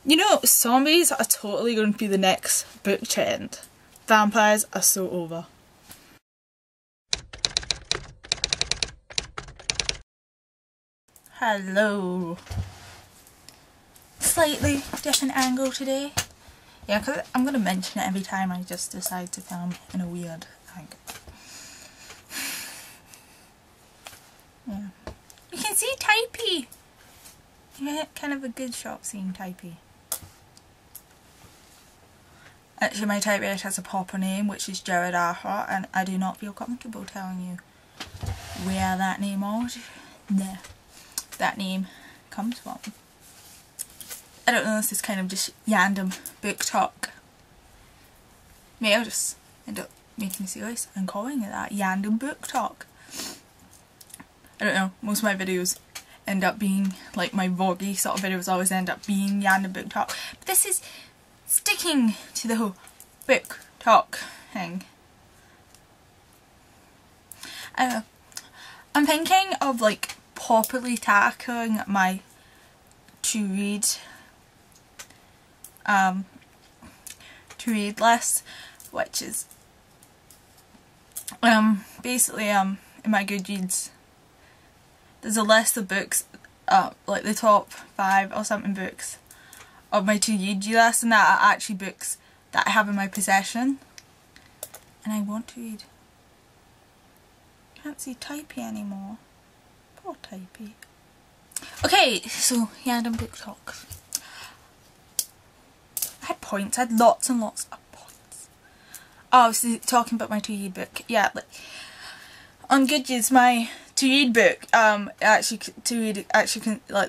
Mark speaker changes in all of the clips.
Speaker 1: You know, zombies are totally going to be the next book trend. Vampires are so over. Hello. Slightly different angle today. Yeah, because I'm going to mention it every time I just decide to film in a weird angle. Yeah. You can see Typee! Yeah, kind of a good shot seeing Typee. Actually, my typewriter has a proper name, which is Jared Arthur, and I do not feel comfortable telling you where that name comes from. I don't know, this is kind of just random book talk. Maybe I'll just end up making a series and calling it that, random book talk. I don't know, most of my videos end up being, like my vloggy sort of videos always end up being random book talk. But this is sticking to the whole book talk thing. I don't know. I'm thinking of like properly tackling my to read list, which is basically in my Goodreads there's a list of books, like the top 5 or something books of my to read list, and that are actually books that I have in my possession and I want to read. Can't see Typee anymore. Poor Typee. Okay, so random book talk. I had points, I had lots and lots of points. Oh, so talking about my to read book. Yeah, like on Goodreads, my to read book, like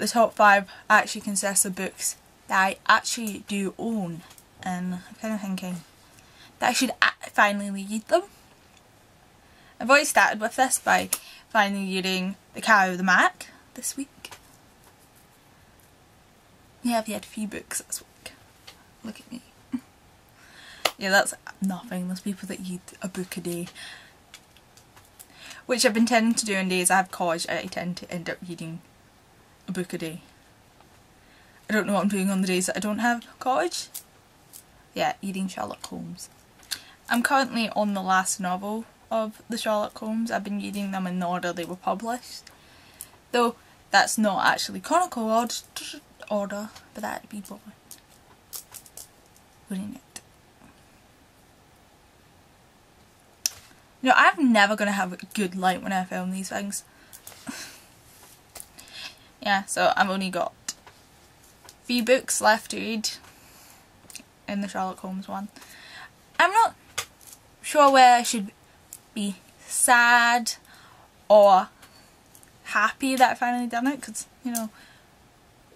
Speaker 1: the top 5 actually consists of books that I actually do own, and I'm kind of thinking that I should finally read them. I've already started with this by finally reading The Cow, the Mac this week. Yeah, I've read a few books this week. Look at me. Yeah, that's nothing. There's people that read a book a day. Which I've been tending to do on days I have college. I tend to end up reading a book a day. I don't know what I'm doing on the days that I don't have college. Yeah, reading Sherlock Holmes. I'm currently on the last novel of the Sherlock Holmes. I've been reading them in the order they were published. Though that's not actually chronicle order, but that'd be boring. Wouldn't it? You know, I'm never going to have a good light when I film these things. Yeah, so I've only got 3 books left to read in the Sherlock Holmes one. I'm not sure where I should be sad or happy that I finally done it, because, you know,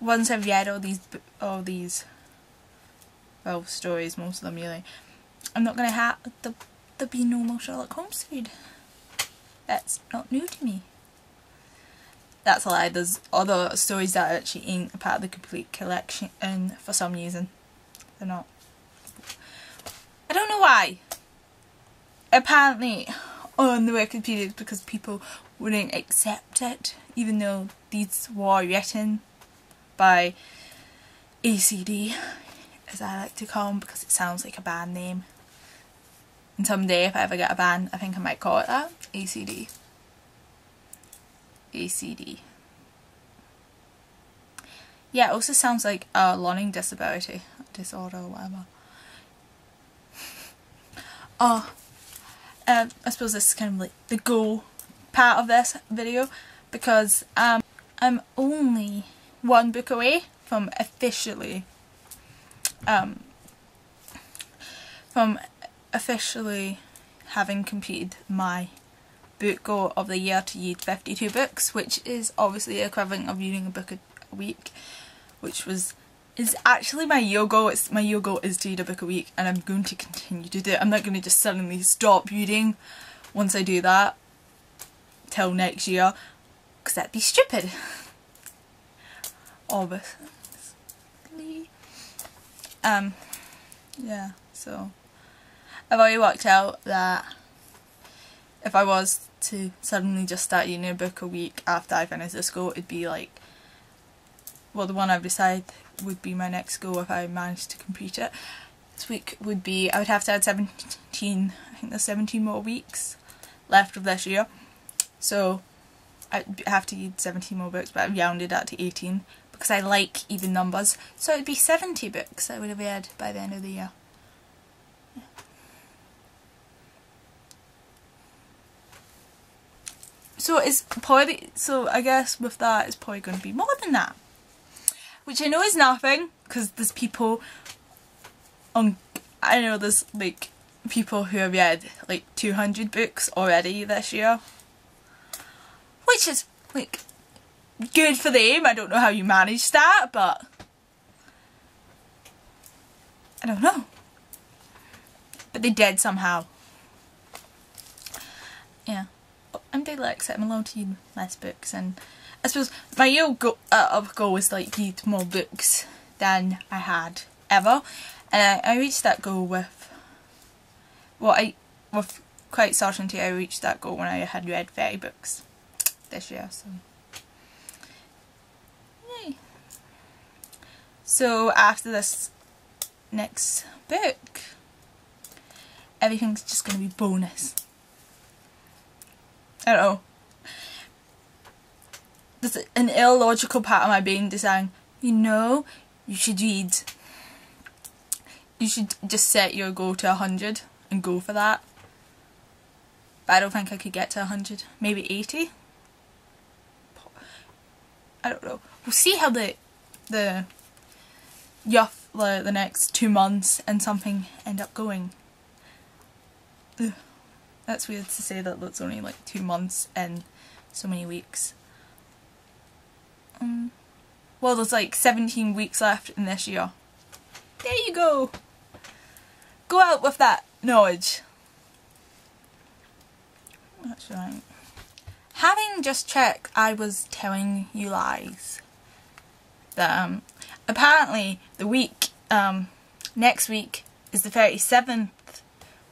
Speaker 1: once I've read all these well, stories, most of them really, I'm not going to have there'll be no more Sherlock Holmes to read. That's not new to me. That's a lie. There's other stories that actually ain't a part of the complete collection, and for some reason they're not. I don't know why. Apparently on the Wikipedia, it's because people wouldn't accept it, even though these were written by ACD, as I like to call them, because it sounds like a band name. And someday, if I ever get a band, I think I might call it that. ACD. ACD. Yeah, it also sounds like a learning disability disorder or whatever. Oh, I suppose this is kind of like the goal part of this video, because I'm only 1 book away from officially having completed my book goal of the year to read 52 books, which is obviously the equivalent of reading a book a week, which is actually my year goal. My year goal is to read a book a week, and I'm going to continue to do it. I'm not going to just suddenly stop reading once I do that till next year, because that'd be stupid. Obviously. Yeah, so I've already worked out that if I was to suddenly just start reading a book a week after I finish this goal, it'd be like well, the one I've decided would be my next goal if I managed to complete it this week would be, I would have to add 17, I think there's 17 more weeks left of this year. So I'd have to read 17 more books, but I've rounded that to 18 because I like even numbers. So it'd be 70 books I would have read by the end of the year. Yeah. So it's probably, so I guess with that it's probably going to be more than that. Which I know is nothing, because there's people on, I know there's like people who have read like 200 books already this year. Which is like good for them. I don't know how you manage that, but I don't know. But they did somehow. Yeah. I'm dyslexic, I'm allowed to read less books, and I suppose my real goal was like read more books than I had ever, and I reached that goal with, well, with quite certainty I reached that goal when I had read 30 books this year, so yay. So after this next book, everything's just going to be bonus. I don't know. There's an illogical part of my brain deciding, you know, you should just set your goal to 100 and go for that. But I don't think I could get to 100. Maybe 80? I don't know. We'll see how the next 2 months and something end up going. Ugh. That's weird to say that that's only like 2 months and so many weeks. Well, there's like 17 weeks left in this year. There you go! Go out with that knowledge. That's right. Having just checked, I was telling you lies. That apparently the week, next week is the 37th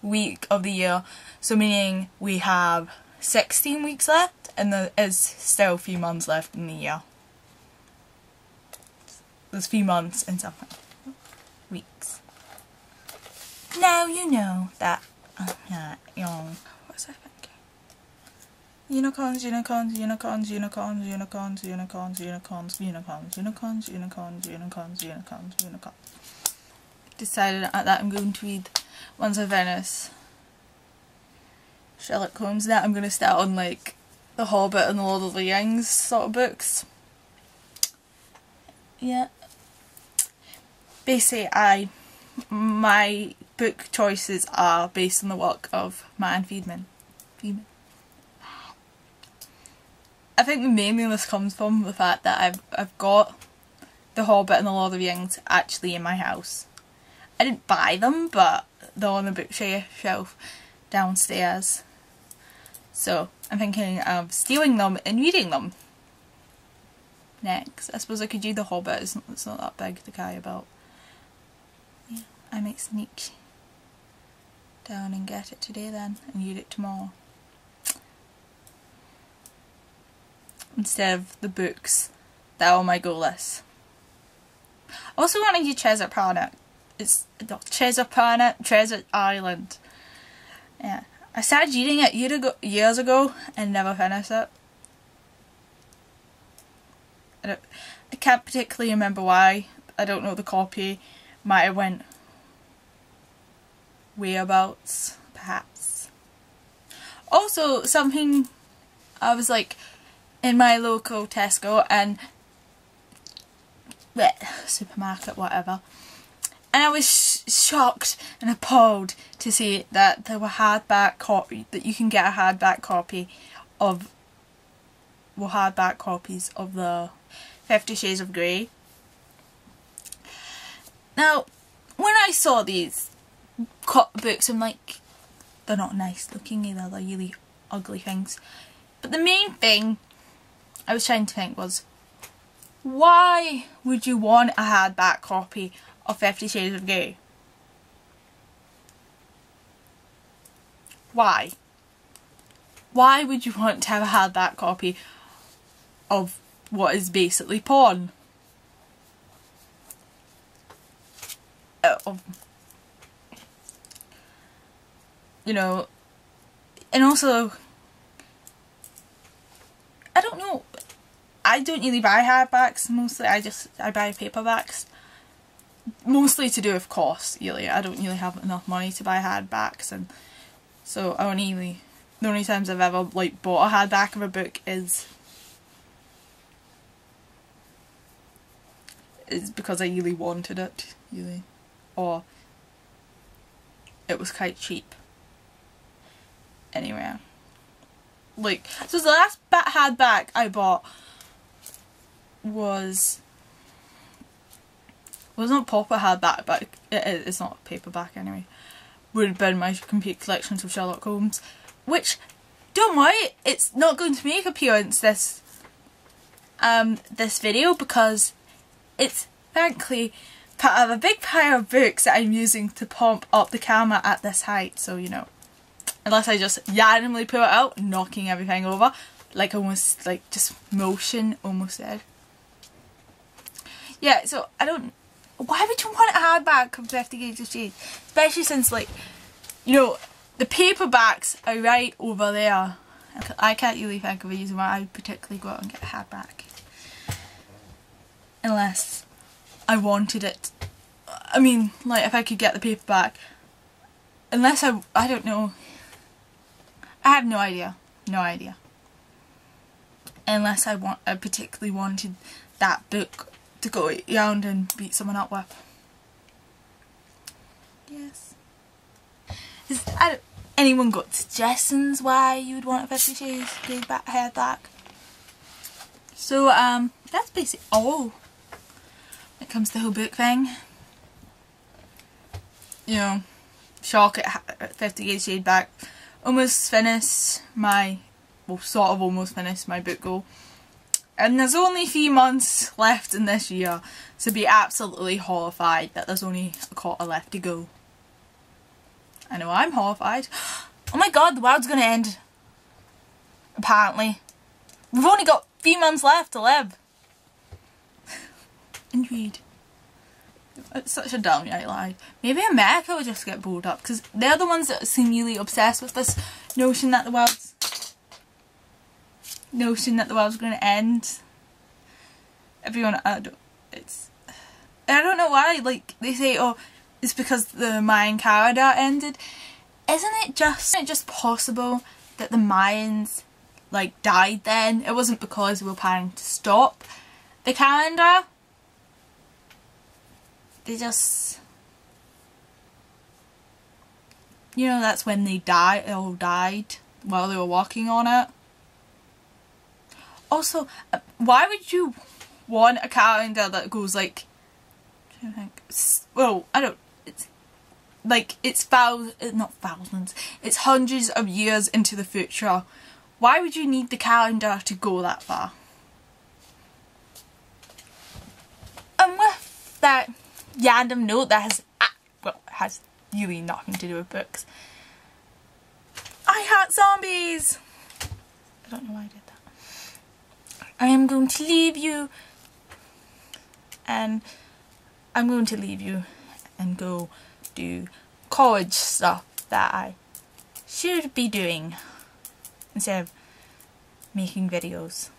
Speaker 1: week of the year. So meaning we have 16 weeks left and there is still a few months left in the year. There's a few months and something. Weeks. Now you know that I'm not young. What was I thinking? Unicorns, unicorns, unicorns, unicorns, unicorns, unicorns, unicorns, unicorns, unicorns, unicorns, unicorns, unicorns, unicorns. Decided that I'm going to read Once of Venice, Sherlock Holmes. Now I'm going to start on like The Hobbit and The Lord of the Rings sort of books. Yeah. Basically my book choices are based on the work of Martin Freeman. I think the main thing this comes from the fact that I've got The Hobbit and The Lord of the Rings actually in my house. I didn't buy them, but they're on the bookshelf downstairs. So I'm thinking of stealing them and reading them next. I suppose I could do The Hobbit, it's not that big to carry about. Yeah, I might sneak down and get it today then, and read it tomorrow. Instead of the books that are on my goal list. I also want to do Treasure Planet. It's not Treasure Planet, Treasure Island. Yeah. I started reading it years ago and never finished it. I can't particularly remember why. I don't know, the copy might have went whereabouts, perhaps. Also, something, I was like in my local Tesco and supermarket, whatever, and I was shocked and appalled to see that there were hardback that you can get a hardback copy of, well, hardback copies of the 50 Shades of Grey. Now, when I saw these books, I'm like, they're not nice looking either, they're really ugly things. But the main thing I was trying to think was, why would you want a hardback copy of 50 Shades of Grey? Why? Why would you want to have a hardback copy of what is basically porn? of, you know, and also, I don't know, I don't really buy hardbacks mostly, I buy paperbacks. Mostly to do with cost, really. I don't really have enough money to buy hardbacks, and so the only times I've ever like bought a hardback of a book is because I really wanted it, or it was quite cheap. Anyway, like, so the last hardback I bought was not a proper hardback, but it's not a paperback anyway. Would have been my complete collections of Sherlock Holmes, which, don't worry, it's not going to make appearance this video, because it's frankly part of a big pile of books that I'm using to pump up the camera at this height. So, you know, unless I just randomly pull it out, knocking everything over, like almost like just motion, almost dead. Yeah, so I don't. Why would you want a hardback of 50 Shades of Shade? Especially since, like, you know, the paperbacks are right over there. I can't really think of a reason why I would particularly go out and get a hardback. Unless I wanted it. I mean, like, if I could get the paperback. Unless I don't know. I have no idea. No idea. Unless I particularly wanted that book to go around and beat someone up with. Yes. Anyone got suggestions why you would want a 50 Shades of Grey hardback? So that's basically all when it comes to the whole book thing. You know, shock at 50 Shades of Shade back. Almost finished my, well, sort of almost finished my book goal. And there's only 3 months left in this year, so be absolutely horrified that there's only a quarter left to go. I know I'm horrified. Oh my god, the world's gonna end. Apparently. We've only got 3 months left to live. Indeed. It's such a downright lie. Maybe America will just get bored up, because they're the ones that seem really obsessed with this notion that the world's going to end. Everyone, I don't know why, like, they say, oh, it's because the Mayan calendar ended. Isn't it just possible that the Mayans, like, died then? It wasn't because they were planning to stop the calendar. They just, you know, that's when they all died while they were working on it. Also, why would you want a calendar that goes like, I don't think, well, I don't, it's like, it's not thousands, it's hundreds of years into the future. Why would you need the calendar to go that far? And with that random note that has really nothing to do with books, I hate zombies! I don't know why I did that. I am going to leave you, and I'm going to leave you and go do college stuff that I should be doing instead of making videos.